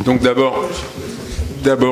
Donc d'abord,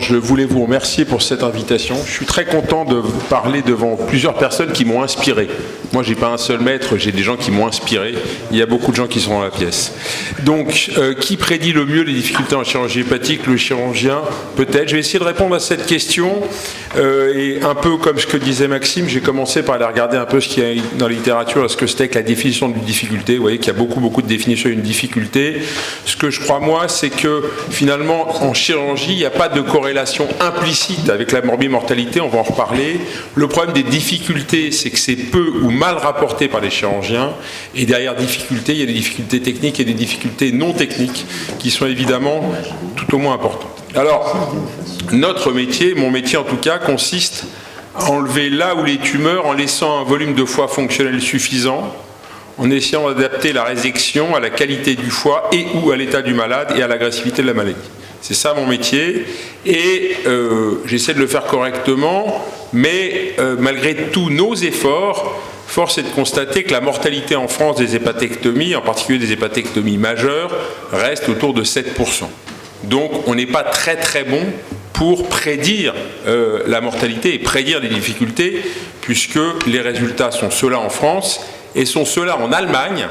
je voulais vous remercier pour cette invitation. Je suis très content de vous parler devant plusieurs personnes qui m'ont inspiré. Moi, je n'ai pas un seul maître, j'ai des gens qui m'ont inspiré. Il y a beaucoup de gens qui sont dans la pièce. Donc, qui prédit le mieux les difficultés en chirurgie hépatique? Le chirurgien, peut-être. Je vais essayer de répondre à cette question. Et un peu comme ce que disait Maxime, j'ai commencé par aller regarder un peu ce qu'il y a dans la littérature, ce que c'était que la définition d'une difficulté. Vous voyez qu'il y a beaucoup de définitions d'une difficulté. Ce que je crois, moi, c'est que finalement, en chirurgie, il n'y a pas de corrélation implicite avec la morbimortalité, on va en reparler. Le problème des difficultés, c'est que c'est peu ou mal rapporté par les chirurgiens, et derrière difficultés, il y a des difficultés techniques et des difficultés non techniques qui sont évidemment tout au moins importantes. Alors, notre métier, mon métier en tout cas, consiste à enlever là où les tumeurs en laissant un volume de foie fonctionnel suffisant, en essayant d'adapter la résection à la qualité du foie et ou à l'état du malade et à l'agressivité de la maladie. C'est ça mon métier, et j'essaie de le faire correctement, mais malgré tous nos efforts, force est de constater que la mortalité en France des hépatectomies, en particulier des hépatectomies majeures, reste autour de 7%. Donc on n'est pas très bon pour prédire la mortalité et prédire les difficultés, puisque les résultats sont ceux-là en France et sont ceux-là en Allemagne.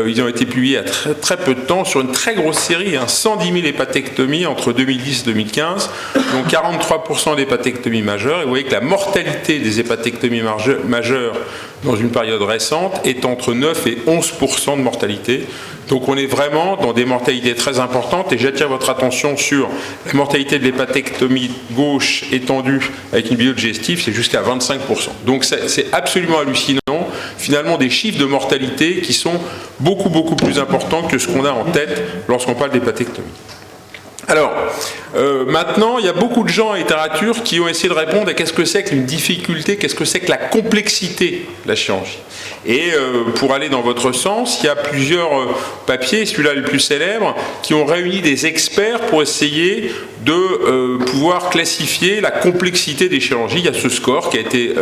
Ils ont été publiés il y a très peu de temps sur une très grosse série, 110 000 hépatectomies entre 2010 et 2015, dont 43% d'hépatectomies majeures. Et vous voyez que la mortalité des hépatectomies majeures dans une période récente est entre 9 et 11% de mortalité. Donc on est vraiment dans des mortalités très importantes, et j'attire votre attention sur la mortalité de l'hépatectomie gauche étendue avec une biodigestive, c'est jusqu'à 25%. Donc c'est absolument hallucinant, finalement des chiffres de mortalité qui sont beaucoup plus importants que ce qu'on a en tête lorsqu'on parle d'hépatectomie. Alors, maintenant, il y a beaucoup de gens en littérature qui ont essayé de répondre à qu'est-ce que c'est qu'une difficulté, qu'est-ce que c'est que la complexité de la chirurgie. Et pour aller dans votre sens, il y a plusieurs papiers, celui-là le plus célèbre, qui ont réuni des experts pour essayer de pouvoir classifier la complexité des chirurgies. Il y a ce score qui a été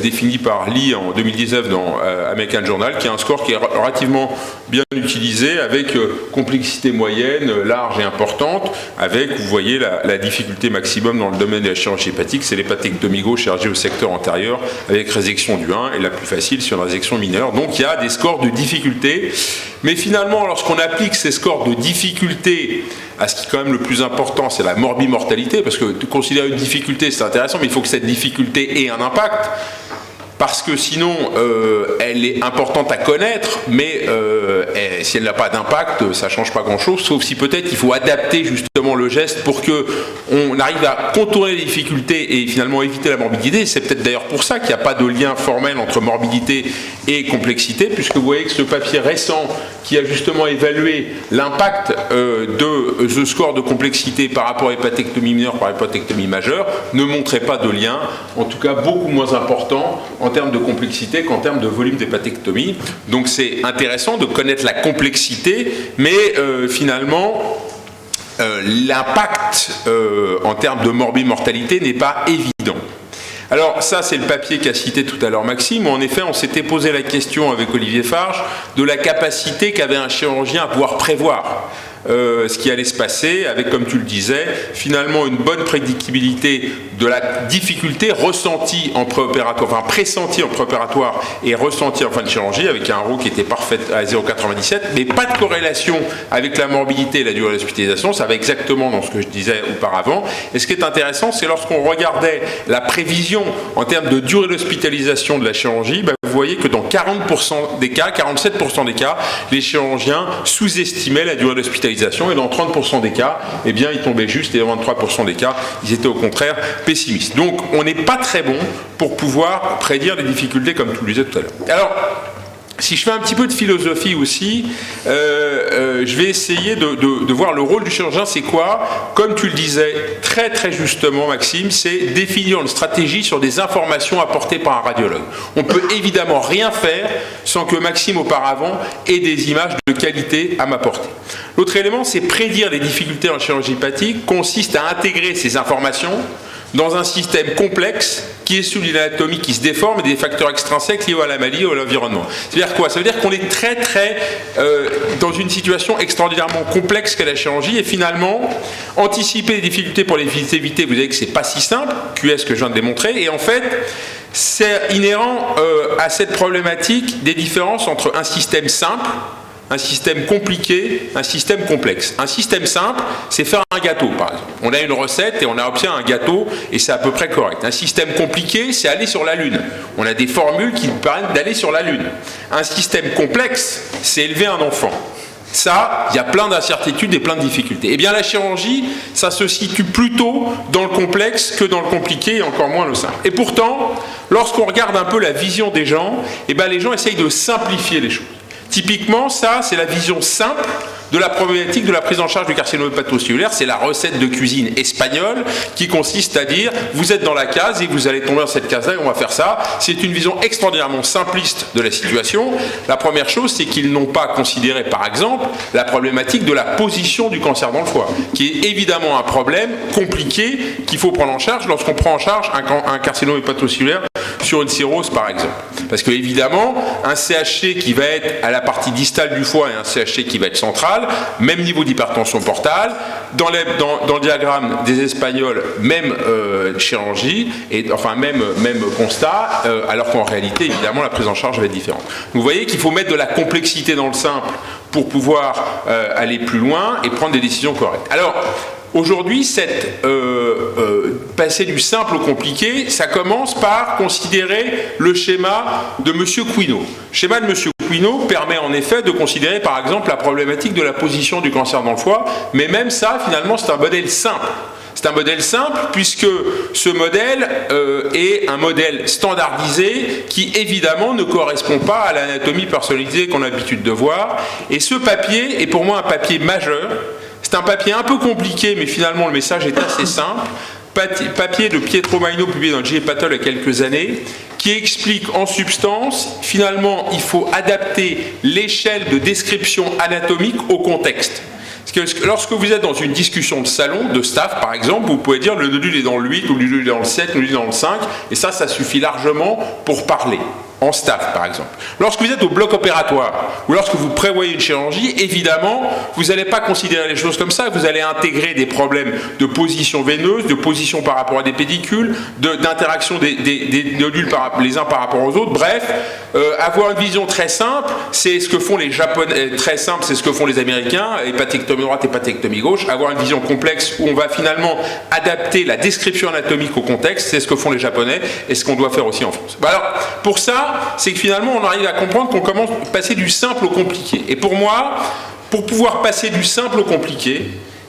défini par Lee en 2019 dans American Journal, qui est un score qui est relativement bien utilisé, avec complexité moyenne, large et importante, avec, vous voyez, la difficulté maximum dans le domaine de la chirurgie hépatique, c'est l'hépatectomie gauche chirurgie au secteur antérieur, avec résection du 1, et la plus facile sur la résection mineure. Donc il y a des scores de difficulté, mais finalement, lorsqu'on applique ces scores de difficulté à ce qui est quand même le plus important, c'est la morbimortalité, parce que considérer une difficulté, c'est intéressant, mais il faut que cette difficulté ait un impact, parce que sinon, elle est importante à connaître, mais si elle n'a pas d'impact, ça ne change pas grand-chose, sauf si peut-être il faut adapter justement le geste pour qu'on arrive à contourner les difficultés et finalement éviter la morbidité. C'est peut-être d'ailleurs pour ça qu'il n'y a pas de lien formel entre morbidité et complexité, puisque vous voyez que ce papier récent qui a justement évalué l'impact de ce score de complexité par rapport à hépatectomie mineure par hépatectomie majeure ne montrait pas de lien, en tout cas beaucoup moins important en termes de complexité qu'en termes de volume d'hépatectomie. Donc c'est intéressant de connaître la complexité, mais finalement l'impact en termes de morbimortalité n'est pas évident. Alors ça, c'est le papier qu'a cité tout à l'heure Maxime, où en effet on s'était posé la question avec Olivier Farge de la capacité qu'avait un chirurgien à pouvoir prévoir ce qui allait se passer, avec, comme tu le disais, finalement une bonne prédictibilité de la difficulté ressentie en préopératoire, enfin pressentie en préopératoire et ressentie en fin de chirurgie, avec un RO qui était parfait à 0,97, mais pas de corrélation avec la morbidité et la durée d'hospitalisation. Ça va exactement dans ce que je disais auparavant. Et ce qui est intéressant, c'est lorsqu'on regardait la prévision en termes de durée d'hospitalisation de la chirurgie, vous voyez que dans 40% des cas, 47% des cas, les chirurgiens sous-estimaient la durée d'hospitalisation, et dans 30% des cas, eh bien, ils tombaient juste, et dans 23% des cas, ils étaient au contraire pessimistes. Donc, on n'est pas très bon pour pouvoir prédire les difficultés, comme tu le disais tout à l'heure. Alors, si je fais un petit peu de philosophie aussi, je vais essayer de voir le rôle du chirurgien, c'est quoi? Comme tu le disais très justement Maxime, c'est définir une stratégie sur des informations apportées par un radiologue. On ne peut évidemment rien faire sans que Maxime auparavant ait des images de qualité à m'apporter. L'autre élément, c'est prédire les difficultés en chirurgie hépatique, consiste à intégrer ces informations dans un système complexe qui est celui de l'anatomie qui se déforme et des facteurs extrinsèques liés à la maladie ou à l'environnement. C'est-à-dire quoi? Ça veut dire qu'on est très dans une situation extraordinairement complexe qu'est la chirurgie, et finalement, anticiper les difficultés pour les éviter, vous savez que c'est pas si simple, QS que je viens de démontrer, et en fait, c'est inhérent à cette problématique des différences entre un système simple, un système compliqué, un système complexe. Un système simple, c'est faire un gâteau, par exemple. On a une recette et on a obtient un gâteau et c'est à peu près correct. Un système compliqué, c'est aller sur la Lune. On a des formules qui nous permettent d'aller sur la Lune. Un système complexe, c'est élever un enfant. Ça, il y a plein d'incertitudes et plein de difficultés. Eh bien, la chirurgie, ça se situe plutôt dans le complexe que dans le compliqué, et encore moins le simple. Et pourtant, lorsqu'on regarde un peu la vision des gens, eh bien, les gens essayent de simplifier les choses. Typiquement, ça, c'est la vision simple de la problématique de la prise en charge du carcinome hépatocellulaire. C'est la recette de cuisine espagnole qui consiste à dire vous êtes dans la case et vous allez tomber dans cette case-là et on va faire ça. C'est une vision extraordinairement simpliste de la situation. La première chose, c'est qu'ils n'ont pas considéré, par exemple, la problématique de la position du cancer dans le foie, qui est évidemment un problème compliqué qu'il faut prendre en charge lorsqu'on prend en charge un carcinome hépatocellulaire sur une cirrhose, par exemple. Parce que, évidemment, un CHC qui va être à la partie distale du foie et un CHC qui va être central, même niveau d'hypertension portale, dans le diagramme des Espagnols, même chirurgie, et, enfin même constat, alors qu'en réalité, évidemment, la prise en charge va être différente. Vous voyez qu'il faut mettre de la complexité dans le simple pour pouvoir aller plus loin et prendre des décisions correctes. Alors, aujourd'hui, passer du simple au compliqué, ça commence par considérer le schéma de M. Quinault. Le schéma de M. Quinault permet en effet de considérer par exemple la problématique de la position du cancer dans le foie, mais même ça, finalement, c'est un modèle simple. C'est un modèle simple puisque ce modèle est un modèle standardisé qui évidemment ne correspond pas à l'anatomie personnalisée qu'on a l'habitude de voir. Et ce papier est pour moi un papier majeur. C'est un papier un peu compliqué, mais finalement le message est assez simple. Papier de Pietro Maino publié dans J. Patel il y a quelques années, qui explique en substance, finalement, il faut adapter l'échelle de description anatomique au contexte. Parce que lorsque vous êtes dans une discussion de salon, de staff par exemple, vous pouvez dire le nodule est dans le 8, ou le nodule est dans le 7, le nodule est dans le 5, et ça suffit largement pour parler. En staff, par exemple. Lorsque vous êtes au bloc opératoire, ou lorsque vous prévoyez une chirurgie, évidemment, vous n'allez pas considérer les choses comme ça, vous allez intégrer des problèmes de position veineuse, de position par rapport à des pédicules, d'interaction des nodules les uns par rapport aux autres, bref, avoir une vision très simple, c'est ce que font les Japonais, très simple, c'est ce que font les Américains, hépatectomie droite, hépatectomie gauche, avoir une vision complexe où on va finalement adapter la description anatomique au contexte, c'est ce que font les Japonais, et ce qu'on doit faire aussi en France. Alors, pour ça, c'est que finalement on arrive à comprendre qu'on commence à passer du simple au compliqué. Et pour moi, pour pouvoir passer du simple au compliqué,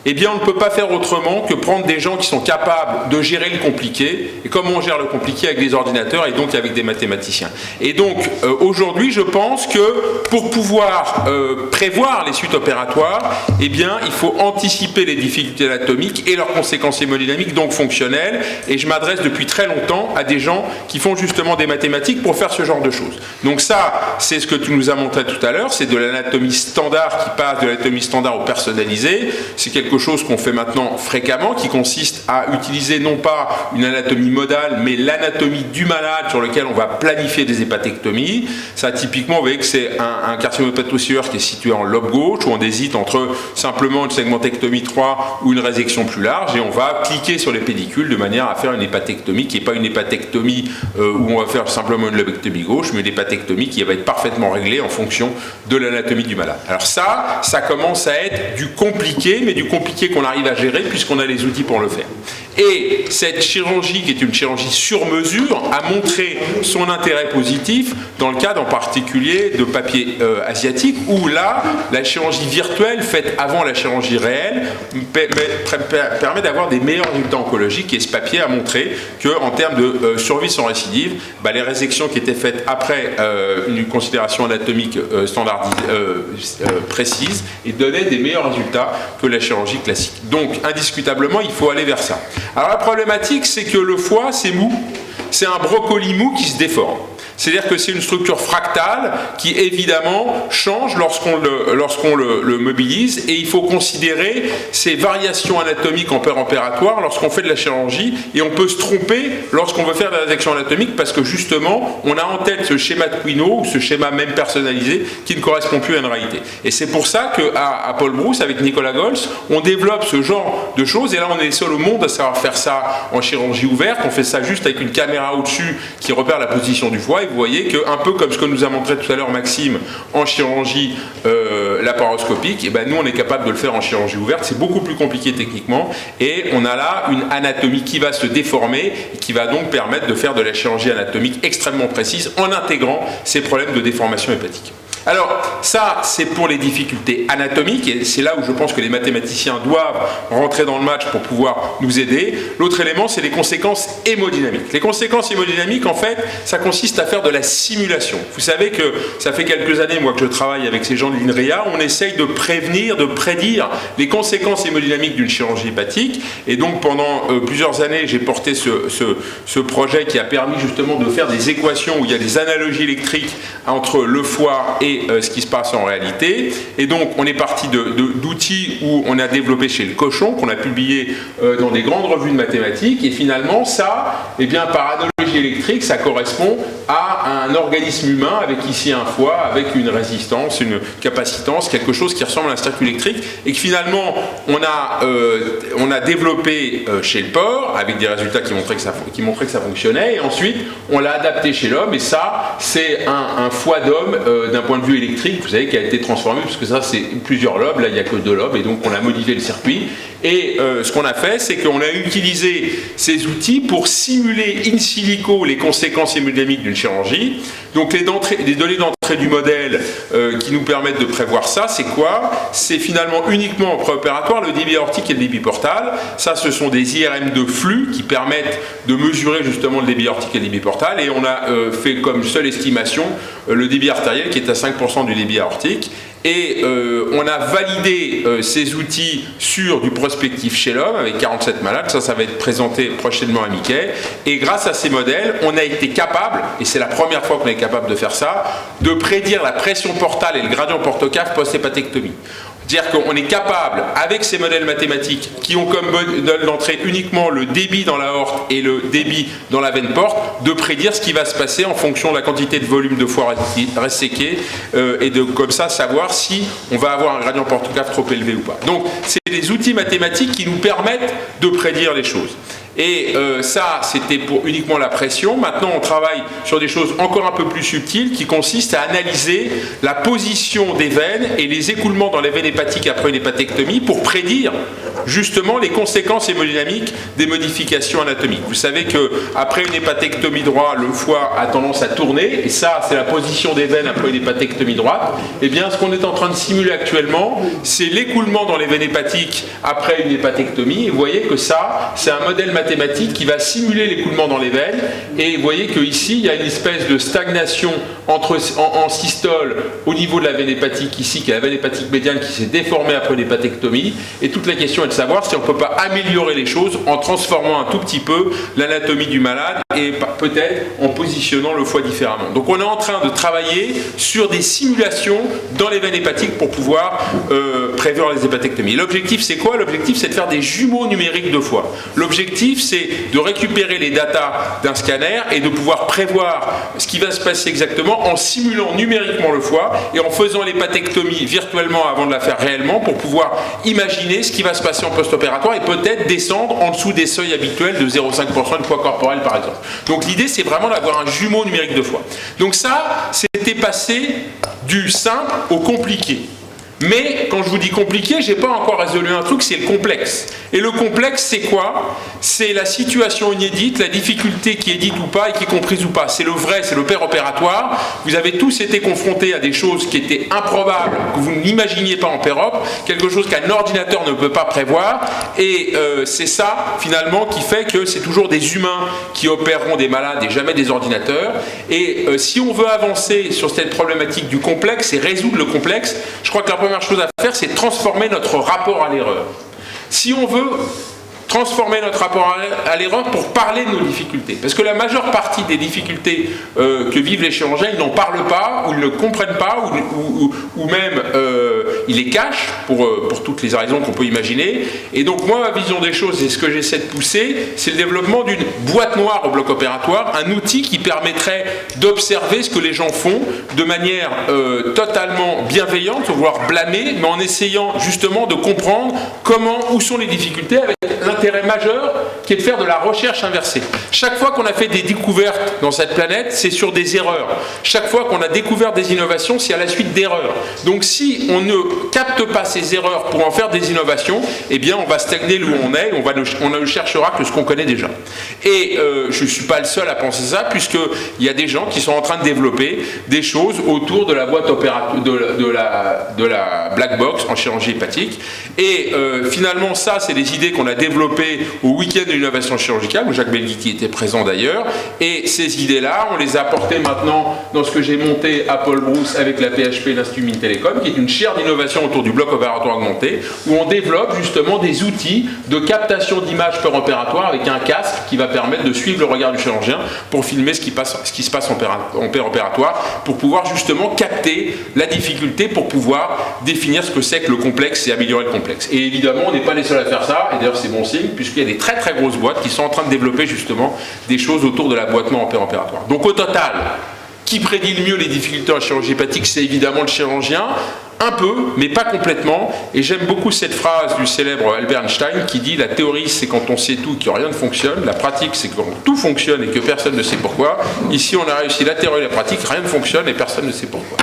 eh bien on ne peut pas faire autrement que prendre des gens qui sont capables de gérer le compliqué. Et comment on gère le compliqué? Avec des ordinateurs et donc avec des mathématiciens. Et donc aujourd'hui je pense que pour pouvoir prévoir les suites opératoires, eh bien il faut anticiper les difficultés anatomiques et leurs conséquences hémodynamiques, donc fonctionnelles. Et je m'adresse depuis très longtemps à des gens qui font justement des mathématiques pour faire ce genre de choses. Donc ça, c'est ce que tu nous as montré tout à l'heure, c'est de l'anatomie standard qui passe de l'anatomie standard au personnalisé. C'est quelque chose qu'on fait maintenant fréquemment, qui consiste à utiliser non pas une anatomie modale, mais l'anatomie du malade sur lequel on va planifier des hépatectomies. Ça, typiquement, vous voyez que c'est un carcinome hépatocellulaire qui est situé en lobe gauche, où on hésite entre simplement une segmentectomie 3 ou une résection plus large, et on va cliquer sur les pédicules de manière à faire une hépatectomie qui n'est pas une hépatectomie où on va faire simplement une lobectomie gauche, mais une hépatectomie qui va être parfaitement réglée en fonction de l'anatomie du malade. Alors ça commence à être du compliqué, mais du compliqué qu'on arrive à gérer puisqu'on a les outils pour le faire. Et cette chirurgie, qui est une chirurgie sur mesure, a montré son intérêt positif dans le cadre en particulier de papier asiatique, où là, la chirurgie virtuelle faite avant la chirurgie réelle permet d'avoir des meilleurs résultats oncologiques. Et ce papier a montré qu'en termes de survie sans récidive, les résections qui étaient faites après une considération anatomique précise et donnaient des meilleurs résultats que la chirurgie classique. Donc, indiscutablement, il faut aller vers ça. Alors, la problématique, c'est que le foie, c'est mou. C'est un brocoli mou qui se déforme. C'est-à-dire que c'est une structure fractale qui évidemment change lorsqu'on le mobilise, et il faut considérer ces variations anatomiques en paire opératoire lorsqu'on fait de la chirurgie, et on peut se tromper lorsqu'on veut faire de la résection anatomique parce que justement on a en tête ce schéma de Quinault ou ce schéma même personnalisé qui ne correspond plus à une réalité. Et c'est pour ça qu'à Paul Brousse, avec Nicolas Gols, on développe ce genre de choses, et là on est les seuls au monde à savoir faire ça en chirurgie ouverte. On fait ça juste avec une caméra au-dessus qui repère la position du foie, et vous voyez qu'un peu comme ce que nous a montré tout à l'heure Maxime en chirurgie laparoscopique, et ben nous on est capable de le faire en chirurgie ouverte. C'est beaucoup plus compliqué techniquement, et on a là une anatomie qui va se déformer et qui va donc permettre de faire de la chirurgie anatomique extrêmement précise en intégrant ces problèmes de déformation hépatique. Alors ça, c'est pour les difficultés anatomiques, et c'est là où je pense que les mathématiciens doivent rentrer dans le match pour pouvoir nous aider. L'autre élément, c'est les conséquences hémodynamiques. Les conséquences hémodynamiques, en fait, ça consiste à faire de la simulation. Vous savez que ça fait quelques années, moi, que je travaille avec ces gens de l'INRIA, on essaye de prévenir, de prédire les conséquences hémodynamiques d'une chirurgie hépatique, et donc pendant plusieurs années, j'ai porté ce projet qui a permis justement de faire des équations où il y a des analogies électriques entre le foie et ce qui se passe en réalité. Et donc on est parti d'outils où on a développé chez le cochon, qu'on a publié dans des grandes revues de mathématiques, et finalement ça, eh bien, par analogie électrique, ça correspond à un organisme humain avec ici un foie, avec une résistance, une capacitance, quelque chose qui ressemble à un circuit électrique, et que finalement on a développé chez le porc avec des résultats qui montraient que ça fonctionnait, et ensuite on l'a adapté chez l'homme, et ça c'est un foie d'homme d'un point de vue électrique, vous savez, qui a été transformé, parce que ça c'est plusieurs lobes, là il n'y a que 2 lobes, et donc on a modifié le circuit. Et ce qu'on a fait, c'est qu'on a utilisé ces outils pour simuler in silico les conséquences hémodynamiques d'une chirurgie. Donc les données d'entrée du modèle qui nous permettent de prévoir ça, c'est quoi? C'est finalement uniquement en préopératoire le débit aortique et le débit portal. Ça, ce sont des IRM de flux qui permettent de mesurer justement le débit aortique et le débit portal. Et on a fait comme seule estimation le débit artériel qui est à 5% du débit aortique. Et on a validé ces outils sur du prospectif chez l'homme avec 47 malades. Ça va être présenté prochainement à Mickey. Et grâce à ces modèles, on a été capable, et c'est la première fois qu'on est capable de faire ça, de prédire la pression portale et le gradient porte-cave post-hépatectomie. C'est-à-dire qu'on est capable, avec ces modèles mathématiques qui ont comme modèle d'entrée uniquement le débit dans la aorte et le débit dans la veine porte, de prédire ce qui va se passer en fonction de la quantité de volume de foie resséqué, et de comme ça savoir si on va avoir un gradient porte-cave trop élevé ou pas. Donc c'est des outils mathématiques qui nous permettent de prédire les choses. Et ça, c'était pour uniquement la pression. Maintenant, on travaille sur des choses encore un peu plus subtiles qui consistent à analyser la position des veines et les écoulements dans les veines hépatiques après une hépatectomie pour prédire justement les conséquences hémodynamiques des modifications anatomiques. Vous savez qu'après une hépatectomie droite, le foie a tendance à tourner, et ça, c'est la position des veines après une hépatectomie droite. Eh bien, ce qu'on est en train de simuler actuellement, c'est l'écoulement dans les veines hépatiques après une hépatectomie. Et vous voyez que ça, c'est un modèle mathématique qui va simuler l'écoulement dans les veines, et vous voyez qu'ici il y a une espèce de stagnation en systole au niveau de la veine hépatique ici, qui est la veine hépatique médiane qui s'est déformée après une hépatectomie, et toute la question est de savoir si on ne peut pas améliorer les choses en transformant un tout petit peu l'anatomie du malade et peut-être en positionnant le foie différemment. Donc on est en train de travailler sur des simulations dans les veines hépatiques pour pouvoir prévoir les hépatectomies. L'objectif c'est quoi? L'objectif c'est de faire des jumeaux numériques de foie. L'objectif c'est de récupérer les datas d'un scanner et de pouvoir prévoir ce qui va se passer exactement en simulant numériquement le foie et en faisant l'hépatectomie virtuellement avant de la faire réellement pour pouvoir imaginer ce qui va se passer en post-opératoire et peut-être descendre en dessous des seuils habituels de 0,5% de poids corporel par exemple. Donc l'idée c'est vraiment d'avoir un jumeau numérique de foie. Donc ça, c'était passé du simple au compliqué. Mais quand je vous dis compliqué, je n'ai pas encore résolu un truc, c'est le complexe. Et le complexe, c'est quoi? C'est la situation inédite, la difficulté qui est dite ou pas et qui est comprise ou pas. C'est le vrai, c'est le pair opératoire. Vous avez tous été confrontés à des choses qui étaient improbables, que vous n'imaginiez pas en pair-op, quelque chose qu'un ordinateur ne peut pas prévoir. Et c'est ça, finalement, qui fait que c'est toujours des humains qui opéreront des malades et jamais des ordinateurs. Et si on veut avancer sur cette problématique du complexe et résoudre le complexe, je crois que la première chose à faire, c'est transformer notre rapport à l'erreur. Si on veut transformer notre rapport à l'erreur pour parler de nos difficultés. Parce que la majeure partie des difficultés que vivent les chirurgiens, ils n'en parlent pas, ou ils ne comprennent pas, ou même ils les cachent pour toutes les raisons qu'on peut imaginer. Et donc moi, ma vision des choses, et ce que j'essaie de pousser, c'est le développement d'une boîte noire au bloc opératoire, un outil qui permettrait d'observer ce que les gens font de manière totalement bienveillante, sans vouloir blâmer, mais en essayant justement de comprendre où sont les difficultés, avec l'intérêt majeur qui est de faire de la recherche inversée. Chaque fois qu'on a fait des découvertes dans cette planète, c'est sur des erreurs. Chaque fois qu'on a découvert des innovations, c'est à la suite d'erreurs. Donc si on ne capte pas ces erreurs pour en faire des innovations, eh bien on va stagner où on est, on ne cherchera que ce qu'on connaît déjà. Et je ne suis pas le seul à penser ça, puisqu'il y a des gens qui sont en train de développer des choses autour de la boîte opératoire, de la black box en chirurgie hépatique. Et finalement, ça, c'est des idées qu'on a développées au week-end de l'innovation chirurgicale, où Jacques Belghiti était présent d'ailleurs. Et ces idées-là, on les a apportées maintenant dans ce que j'ai monté à Paul Brousse avec la PHP, l'Institut Mines Télécom, qui est une chaire d'innovation autour du bloc opératoire augmenté, où on développe justement des outils de captation d'images opératoire avec un casque qui va permettre de suivre le regard du chirurgien pour filmer ce qui se passe en péropératoire, pour pouvoir justement capter la difficulté, pour pouvoir définir ce que c'est que le complexe et améliorer le complexe. Et évidemment, on n'est pas les seuls à faire ça, et d'ailleurs c'est bon signe, puisqu'il y a des très très grosses boîtes qui sont en train de développer justement des choses autour de l'aboîtement en péropératoire. Donc au total, qui prédit le mieux les difficultés en chirurgie hépatique, c'est évidemment le chirurgien, un peu, mais pas complètement. Et j'aime beaucoup cette phrase du célèbre Albert Einstein qui dit « La théorie, c'est quand on sait tout, que rien ne fonctionne. La pratique, c'est quand tout fonctionne et que personne ne sait pourquoi. » Ici, on a réussi la théorie et la pratique, rien ne fonctionne et personne ne sait pourquoi.